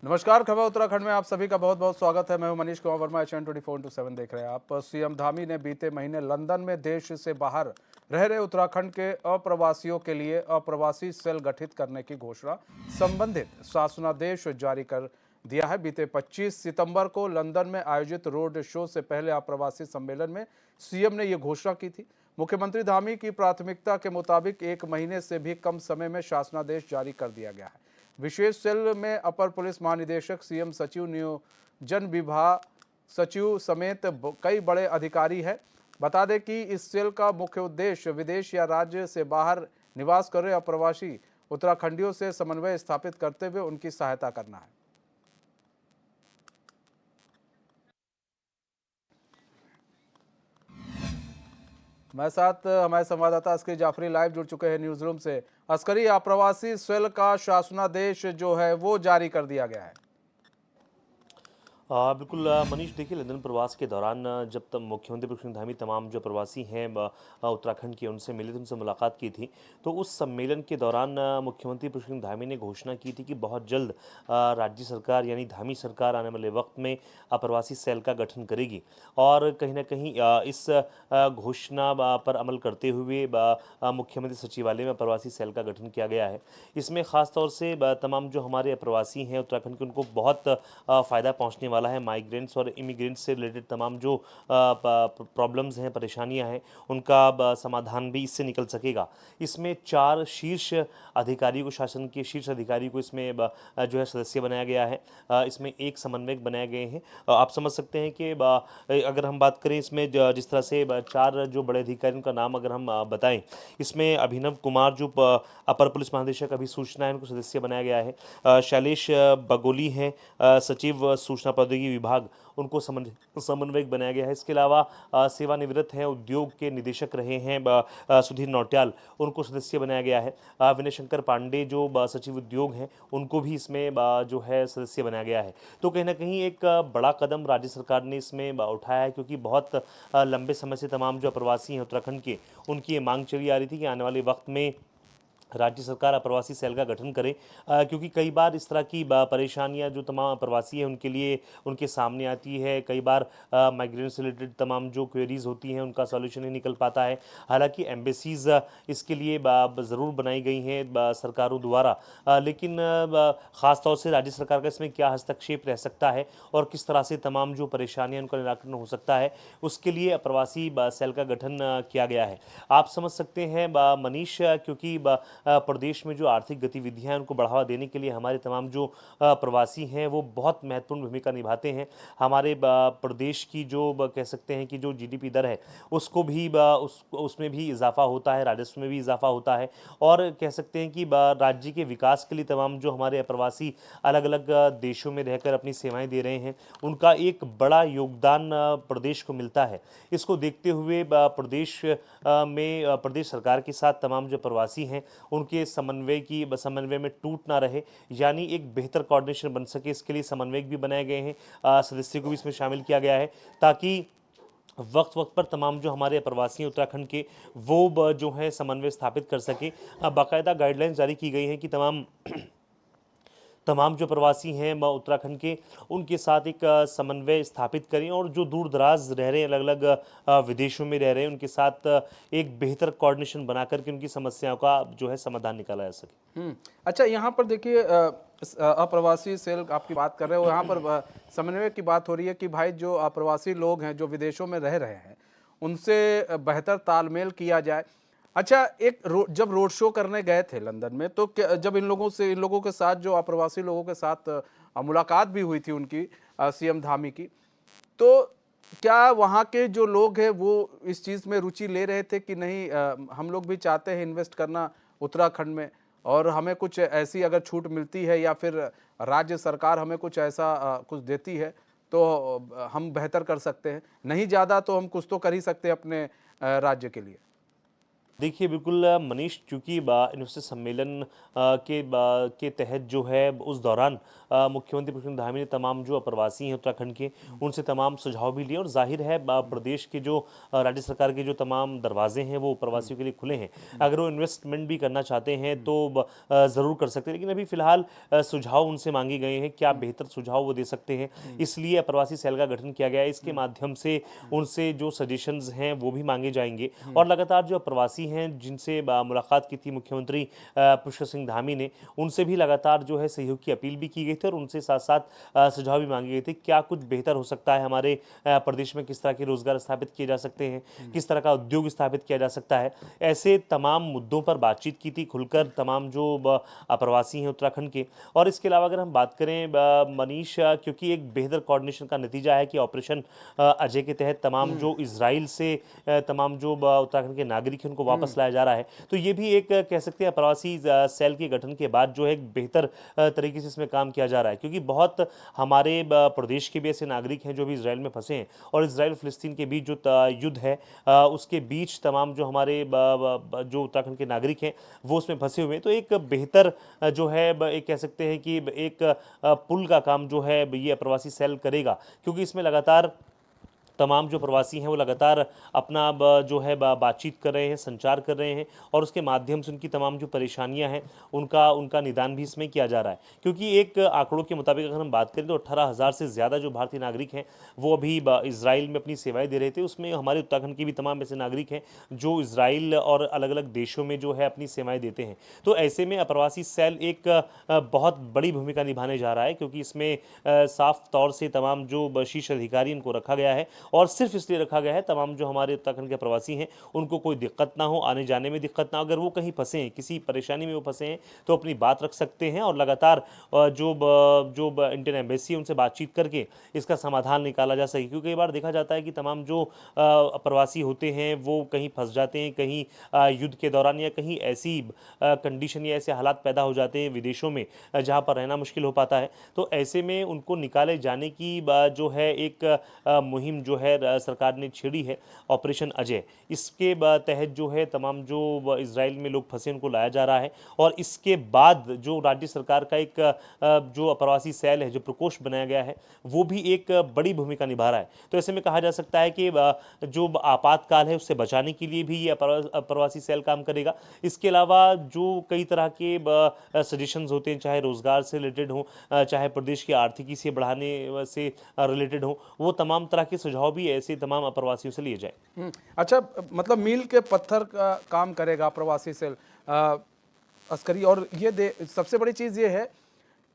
नमस्कार, खबर उत्तराखंड में आप सभी का बहुत बहुत स्वागत है। मैं हूं मनीष कुमार वर्मा। HN 24/7 देख रहे हैं आप। सीएम धामी ने बीते महीने लंदन में देश से बाहर रह रहे उत्तराखंड के अप्रवासियों के लिए अप्रवासी सेल गठित करने की घोषणा संबंधित शासनादेश जारी कर दिया है। बीते 25 सितंबर को लंदन में आयोजित रोड शो से पहले अप्रवासी सम्मेलन में सीएम ने यह घोषणा की थी। मुख्यमंत्री धामी की प्राथमिकता के मुताबिक 1 महीने से भी कम समय में शासनादेश जारी कर दिया गया है। विशेष सेल में अपर पुलिस महानिदेशक, सीएम सचिव, नियोजन विभाग सचिव समेत कई बड़े अधिकारी हैं। बता दें कि इस सेल का मुख्य उद्देश्य विदेश या राज्य से बाहर निवास कर रहे अप्रवासी उत्तराखंडियों से समन्वय स्थापित करते हुए उनकी सहायता करना है। हमारे साथ हमारे संवाददाता अस्करी जाफरी लाइव जुड़ चुके हैं न्यूज रूम से। अस्करी, अप्रवासी सेल का शासनादेश जो है वो जारी कर दिया गया है। बिल्कुल मनीष, देखिए, लंदन प्रवास के दौरान जब तक मुख्यमंत्री पुष्कर धामी तमाम जो प्रवासी हैं उत्तराखंड के, उनसे मिले थे, उनसे मुलाकात की थी। तो उस सम्मेलन के दौरान मुख्यमंत्री पुष्कर धामी ने घोषणा की थी कि बहुत जल्द राज्य सरकार यानी धामी सरकार आने वाले वक्त में अप्रवासी सेल का गठन करेगी। और कहीं ना कहीं इस घोषणा पर अमल करते हुए मुख्यमंत्री सचिवालय में अप्रवासी सेल का गठन किया गया है। इसमें ख़ास तौर से तमाम जो हमारे अप्रवासी हैं उत्तराखंड के, उनको बहुत फ़ायदा पहुंचने वाला है। माइग्रेंट्स और इमिग्रेंट्स से रिलेटेड तमाम जो प्रॉब्लम्स हैं, परेशानियां हैं, उनका समाधान भी इससे निकल सकेगा। इसमें 4 शीर्ष अधिकारियों को, शासन के शीर्ष अधिकारी को इसमें जो है सदस्य बनाया गया है। इसमें 1 समन्वयक बनाए गए हैं। आप समझ सकते हैं कि अगर हम बात करें इसमें जिस तरह से 4 जो बड़े अधिकारियों का नाम अगर हम बताएं, इसमें अभिनव कुमार जो अपर पुलिस महानिदेशक अभी सूचना है, उनको सदस्य बनाया गया है। शैलेश बगोली हैं सचिव सूचना प्रौद्योगिकी विभाग, उनको समन्वयक बनाया गया है। इसके अलावा सेवानिवृत्त हैं, उद्योग के निदेशक रहे हैं सुधीर नौटियाल, उनको सदस्य बनाया गया है। विनय शंकर पांडे जो सचिव उद्योग हैं, उनको भी इसमें जो है सदस्य बनाया गया है। तो कहीं ना कहीं एक बड़ा कदम राज्य सरकार ने इसमें उठाया है, क्योंकि बहुत लंबे समय से तमाम जो प्रवासी हैं उत्तराखंड के, उनकी ये मांग चली आ रही थी कि आने वाले वक्त में राज्य सरकार अप्रवासी सेल का गठन करे, क्योंकि कई बार इस तरह की परेशानियां जो तमाम प्रवासी हैं उनके लिए उनके सामने आती है। कई बार माइग्रेंट से रिलेटेड तमाम जो क्वेरीज होती हैं, उनका सॉल्यूशन नहीं निकल पाता है। हालांकि एम्बेसीज इसके लिए ज़रूर बनाई गई हैं सरकारों द्वारा, लेकिन ख़ास तौर से राज्य सरकार का इसमें क्या हस्तक्षेप रह सकता है और किस तरह से तमाम जो परेशानियाँ उनका निराकरण हो सकता है, उसके लिए अप्रवासी सेल का गठन किया गया है। आप समझ सकते हैं मनीष, क्योंकि प्रदेश में जो आर्थिक गतिविधियां हैं उनको बढ़ावा देने के लिए हमारे तमाम जो प्रवासी हैं वो बहुत महत्वपूर्ण भूमिका निभाते हैं। हमारे प्रदेश की जो कह सकते हैं कि जो जीडीपी दर है, उसको भी उसमें भी इजाफा होता है, राजस्व में भी इजाफा होता है। और कह सकते हैं कि राज्य के विकास के लिए तमाम जो हमारे प्रवासी अलग अलग देशों में रहकर अपनी सेवाएं दे रहे हैं, उनका एक बड़ा योगदान प्रदेश को मिलता है। इसको देखते हुए में प्रदेश सरकार के साथ तमाम जो प्रवासी हैं उनके समन्वय में टूट ना रहे, यानी एक बेहतर कोऑर्डिनेशन बन सके, इसके लिए समन्वयक भी बनाए गए हैं। सदस्य को भी इसमें शामिल किया गया है, ताकि वक्त वक्त पर तमाम जो हमारे प्रवासी हैं उत्तराखंड के, वो जो है समन्वय स्थापित कर सके। बाकायदा गाइडलाइंस जारी की गई हैं कि तमाम जो प्रवासी हैं उत्तराखंड के, उनके साथ एक समन्वय स्थापित करें, और जो दूर दराज रह रहे हैं, अलग अलग विदेशों में रह रहे हैं, उनके साथ एक बेहतर कोऑर्डिनेशन बना करके उनकी समस्याओं का जो है समाधान निकाला जा सके। अच्छा, यहाँ पर देखिए, अप्रवासी सेल आपकी बात कर रहे हो, यहाँ पर समन्वय की बात हो रही है कि भाई जो अप्रवासी लोग हैं जो विदेशों में रह रहे हैं उनसे बेहतर तालमेल किया जाए। अच्छा, जब रोड शो करने गए थे लंदन में, तो जब इन लोगों के साथ, जो अप्रवासी लोगों के साथ मुलाकात भी हुई थी उनकी, सीएम धामी की, तो क्या वहाँ के जो लोग हैं वो इस चीज़ में रुचि ले रहे थे कि नहीं, हम लोग भी चाहते हैं इन्वेस्ट करना उत्तराखंड में, और हमें कुछ ऐसी अगर छूट मिलती है या फिर राज्य सरकार हमें कुछ ऐसा कुछ देती है तो हम बेहतर कर सकते हैं, नहीं ज़्यादा तो हम कुछ तो कर ही सकते हैं अपने राज्य के लिए। देखिए बिल्कुल मनीष, चूँकि इन्वेस्टर सम्मेलन के तहत जो है उस दौरान मुख्यमंत्री पुष्कर धामी ने तमाम जो अप्रवासी हैं उत्तराखंड के, उनसे तमाम सुझाव भी लिए और ज़ाहिर है प्रदेश के जो राज्य सरकार के जो तमाम दरवाजे हैं वो प्रवासियों के लिए खुले हैं। अगर वो इन्वेस्टमेंट भी करना चाहते हैं तो ज़रूर कर सकते हैं, लेकिन अभी फ़िलहाल सुझाव उनसे मांगे गए हैं, क्या बेहतर सुझाव वो दे सकते हैं। इसलिए अप्रवासी सेल का गठन किया गया है। इसके माध्यम से उनसे जो सजेशंस हैं वो भी मांगे जाएंगे और लगातार जो अप्रवासी हैं जिनसे मुलाकात की थी मुख्यमंत्री पुष्कर सिंह धामी ने, उनसे भी लगातार जो है सहयोग की अपील भी की गई थी और उनसे साथ साथ सुझाव भी मांगे गए थे। क्या कुछ बेहतर हो सकता है हमारे प्रदेश में, किस तरह के रोजगार स्थापित किए जा सकते हैं, किस तरह का उद्योग स्थापित किया जा सकता है, ऐसे तमाम मुद्दों पर बातचीत की थी खुलकर तमाम जो अप्रवासी हैं उत्तराखंड के। और इसके अलावा अगर हम बात करें मनीष, क्योंकि एक बेहतर कोऑर्डिनेशन का नतीजा है कि ऑपरेशन अजय के तहत तमाम जो इजराइल से तमाम जो उत्तराखंड के नागरिक हैं उनको वापस लाया जा रहा है, तो ये भी एक कह सकते हैं अप्रवासी सेल के गठन के बाद जो है एक बेहतर तरीके से इसमें काम किया जा रहा है, क्योंकि बहुत हमारे प्रदेश के भी ऐसे नागरिक हैं जो भी इजराइल में फंसे हैं और इजराइल फिलिस्तीन के बीच जो युद्ध है उसके बीच तमाम जो हमारे जो उत्तराखंड के नागरिक हैं वो उसमें फंसे हुए हैं। तो एक बेहतर जो है एक कह सकते हैं कि एक पुल का काम जो है ये अप्रवासी सेल करेगा, क्योंकि इसमें लगातार तमाम जो प्रवासी हैं वो लगातार अपना जो है बातचीत कर रहे हैं, संचार कर रहे हैं और उसके माध्यम से उनकी तमाम जो परेशानियां हैं उनका उनका निदान भी इसमें किया जा रहा है। क्योंकि एक आंकड़ों के मुताबिक अगर हम बात करें तो 18,000 से ज़्यादा जो भारतीय नागरिक हैं वो अभी इजराइल में अपनी सेवाएं दे रहे थे। उसमें हमारे उत्तराखंड के भी तमाम ऐसे नागरिक हैं जो इजराइल और अलग अलग देशों में जो है अपनी सेवाएं देते हैं। तो ऐसे में अप्रवासी सेल एक बहुत बड़ी भूमिका निभाने जा रहा है, क्योंकि इसमें साफ तौर से तमाम जो शीर्ष अधिकारी इनको रखा गया है और सिर्फ इसलिए रखा गया है तमाम जो हमारे उत्तराखंड के प्रवासी हैं उनको कोई दिक्कत ना हो, आने जाने में दिक्कत ना हो। अगर वो कहीं फंसे हैं, किसी परेशानी में वो फंसे हैं, तो अपनी बात रख सकते हैं और लगातार जो इंडियन एम्बेसी है उनसे बातचीत करके इसका समाधान निकाला जा सके। क्योंकि कई बार देखा जाता है कि तमाम जो प्रवासी होते हैं वो कहीं फंस जाते हैं, कहीं युद्ध के दौरान या कहीं ऐसी कंडीशन या ऐसे हालात पैदा हो जाते हैं विदेशों में जहाँ पर रहना मुश्किल हो पाता है। तो ऐसे में उनको निकाले जाने की जो है एक मुहिम जो है सरकार ने छेड़ी है, ऑपरेशन अजय। इसके तहत जो है तमाम जो इजराइल में लोग फंसे उनको लाया जा रहा है और इसके बाद जो राज्य सरकार का एक जो अप्रवासी सेल है, जो प्रकोष्ठ बनाया गया है, वो भी एक बड़ी भूमिका निभा रहा है। तो ऐसे में कहा जा सकता है कि जो आपातकाल है उससे बचाने के लिए भी ये अप्रवासी सेल काम करेगा। इसके अलावा जो कई तरह के सजेशंस होते हैं, चाहे रोजगार से रिलेटेड हो, चाहे प्रदेश की आर्थिकी से बढ़ाने से रिलेटेड हो, वो तमाम तरह के सुझाव भी ऐसे तमाम अप्रवासियों से लिए जाए। अच्छा, मतलब मील के पत्थर का काम करेगा प्रवासी सेल अस्करी। और ये सबसे बड़ी चीज़ ये है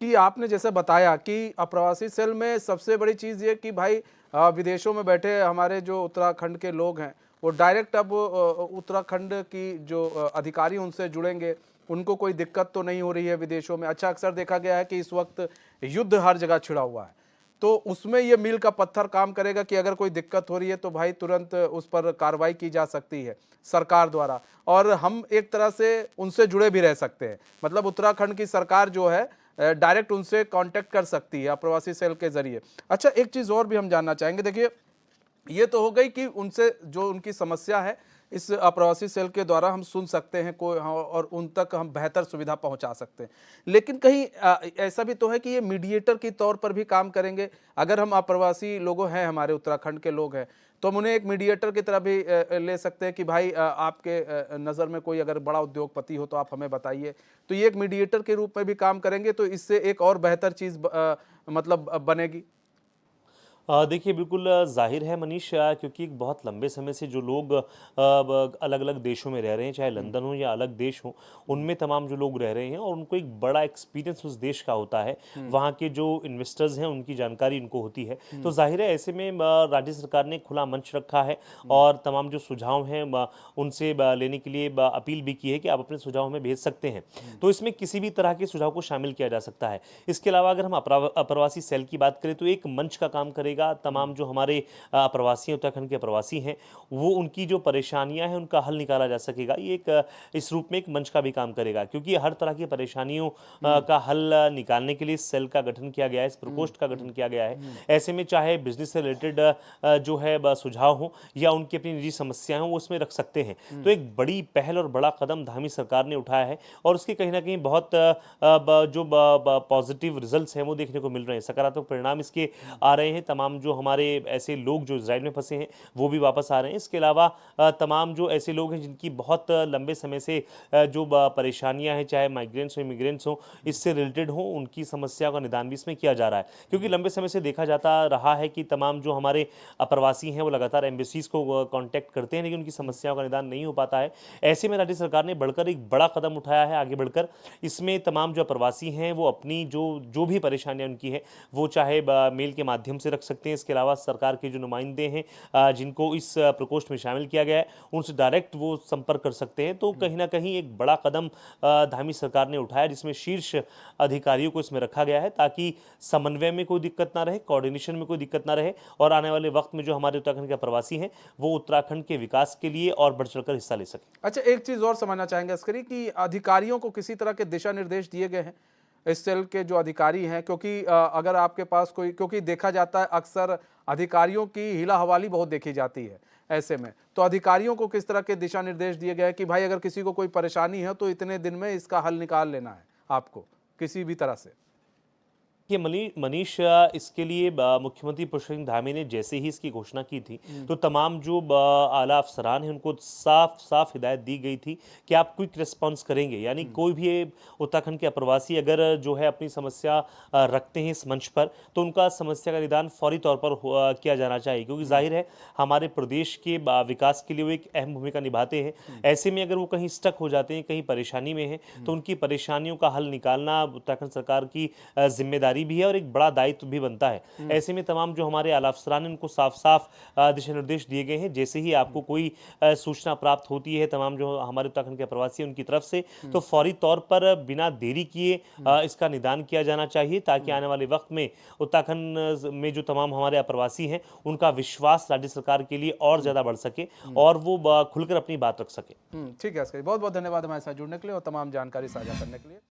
कि आपने जैसे बताया कि अप्रवासी सेल में सबसे बड़ी चीज़ ये कि भाई विदेशों में बैठे हमारे जो उत्तराखंड के लोग हैं वो डायरेक्ट अब उत्तराखंड की जो अधिकारी उनसे जुड़ेंगे, उनको कोई दिक्कत तो नहीं हो रही है विदेशों में। अच्छा, अक्सर देखा गया है कि इस वक्त युद्ध हर जगह छिड़ा हुआ है, तो उसमें ये मील का पत्थर काम करेगा कि अगर कोई दिक्कत हो रही है तो भाई तुरंत उस पर कार्रवाई की जा सकती है सरकार द्वारा, और हम एक तरह से उनसे जुड़े भी रह सकते हैं। मतलब उत्तराखंड की सरकार जो है डायरेक्ट उनसे कांटेक्ट कर सकती है अप्रवासी सेल के जरिए। अच्छा, एक चीज़ और भी हम जानना चाहेंगे। देखिए, ये तो हो गई कि उनसे जो उनकी समस्या है इस अप्रवासी सेल के द्वारा हम सुन सकते हैं कोई और उन तक हम बेहतर सुविधा पहुंचा सकते हैं। लेकिन कहीं ऐसा भी तो है कि ये मीडिएटर के तौर पर भी काम करेंगे। अगर हम अप्रवासी लोगों हैं, हमारे उत्तराखंड के लोग हैं, तो हम उन्हें एक मीडिएटर की तरह भी ले सकते हैं कि भाई आपके नज़र में कोई अगर बड़ा उद्योगपति हो तो आप हमें बताइए। तो ये एक मीडिएटर के रूप में भी काम करेंगे, तो इससे एक और बेहतर चीज़ मतलब बनेगी। देखिए बिल्कुल ज़ाहिर है मनीष, क्योंकि एक बहुत लंबे समय से जो लोग अलग अलग देशों में रह रहे हैं, चाहे लंदन हो या अलग देश हो, उनमें तमाम जो लोग रह रहे हैं और उनको एक बड़ा एक्सपीरियंस उस देश का होता है, वहाँ के जो इन्वेस्टर्स हैं उनकी जानकारी उनको होती है। तो जाहिर है ऐसे में राज्य सरकार ने खुला मंच रखा है और तमाम जो सुझाव हैं उनसे लेने के लिए अपील भी की है कि आप अपने सुझाव हमें भेज सकते हैं। तो इसमें किसी भी तरह के सुझाव को शामिल किया जा सकता है। इसके अलावा अगर हम अप्रवासी सेल की बात करें तो एक मंच का काम करेगा करेगा, तमाम जो हमारे प्रवासी हैं, उत्तराखंड के प्रवासी हैं, वो उनकी जो परेशानियां हैं उनका हल निकाला जा सकेगा। ये एक इस रूप में एक मंच का भी काम करेगा, क्योंकि हर तरह की परेशानियों का हल निकालने के लिए इस सेल का गठन किया गया है, इस प्रकोष्ठ का गठन किया गया है। ऐसे में चाहे बिजनेस से रिलेटेड जो है सुझाव हो या उनकी अपनी निजी समस्याएं हो, वो उसमें रख सकते हैं। तो एक बड़ी पहल और बड़ा कदम धामी सरकार ने उठाया है और उसके कहीं ना कहीं बहुत जो पॉजिटिव रिजल्ट्स हैं वो देखने को मिल रहे हैं, सकारात्मक परिणाम इसके आ रहे हैं। तमाम जो हमारे ऐसे लोग जो इजराइल में फंसे हैं वो भी वापस आ रहे हैं। इसके अलावा तमाम जो ऐसे लोग हैं जिनकी बहुत लंबे समय से जो परेशानियां हैं, चाहे माइग्रेंट्स हो, इमिग्रेंट्स हो, इससे रिलेटेड हो, उनकी समस्या का निदान भी इसमें किया जा रहा है। क्योंकि लंबे समय से देखा जाता रहा है कि तमाम जो हमारे प्रवासी हैं वो लगातार एम्बेसीज को कांटेक्ट करते हैं, लेकिन उनकी समस्याओं का निदान नहीं हो पाता है। ऐसे में राज्य सरकार ने बढ़कर एक बड़ा कदम उठाया है आगे बढ़कर। इसमें तमाम जो प्रवासी हैं वो अपनी जो भी परेशानियां उनकी है वो चाहे मेल के माध्यम से रख सकते हैं। इसके अलावा सरकार के जो नुमाइंदे हैं जिनको इस प्रकोष्ठ में शामिल किया गया है, उनसे डायरेक्ट वो संपर्क कर सकते हैं। तो कहीं ना कहीं एक बड़ा कदम धामी सरकार ने उठाया, जिसमें शीर्ष अधिकारियों को इसमें रखा गया है ताकि समन्वय में कोई दिक्कत ना रहे, कोऑर्डिनेशन में कोई दिक्कत ना रहे और आने वाले वक्त में जो हमारे उत्तराखंड के प्रवासी हैं वो उत्तराखंड के विकास के लिए और बढ़ चढ़कर हिस्सा ले सकें। अच्छा, एक चीज और समझना चाहेंगे अस्करी कि अधिकारियों को किसी तरह के दिशा निर्देश दिए गए हैं इस सेल के जो अधिकारी हैं, क्योंकि अगर आपके पास कोई, क्योंकि देखा जाता है अक्सर अधिकारियों की हिला हवाली बहुत देखी जाती है, ऐसे में तो अधिकारियों को किस तरह के दिशा निर्देश दिए गए हैं कि भाई अगर किसी को कोई परेशानी है तो इतने दिन में इसका हल निकाल लेना है आपको किसी भी तरह से? कि मनीष इसके लिए मुख्यमंत्री पुष्कर सिंह धामी ने जैसे ही इसकी घोषणा की थी तो तमाम जो आला अफसरान हैं उनको साफ साफ हिदायत दी गई थी कि आप क्विक रिस्पांस करेंगे। यानी कोई भी उत्तराखंड के अप्रवासी अगर जो है अपनी समस्या रखते हैं इस मंच पर तो उनका समस्या का निदान फौरी तौर पर किया जाना चाहिए, क्योंकि जाहिर है हमारे प्रदेश के विकास के लिए वो एक अहम भूमिका निभाते हैं। ऐसे में अगर वो कहीं स्टक हो जाते हैं, कहीं परेशानी में हैं, तो उनकी परेशानियों का हल निकालना उत्तराखंड सरकार की जिम्मेदारी भी है और एक बड़ा दायित्व भी बनता है। ऐसे में तमाम जो हमारे आला अफसरान उनको साफ साफ दिशा निर्देश दिए गए हैं। जैसे ही आपको कोई सूचना प्राप्त होती है तमाम जो हमारे उत्तराखंड के प्रवासी उनकी तरफ से, तो फौरी तौर पर बिना देरी किए इसका निदान किया जाना चाहिए, ताकि आने वाले वक्त में उत्तराखंड में जो तमाम हमारे अप्रवासी हैं उनका विश्वास राज्य सरकार के लिए और ज्यादा बढ़ सके और वो खुलकर अपनी बात रख सके। ठीक है, बहुत बहुत धन्यवाद हमारे साथ जुड़ने के लिए और तमाम जानकारी साझा करने के लिए।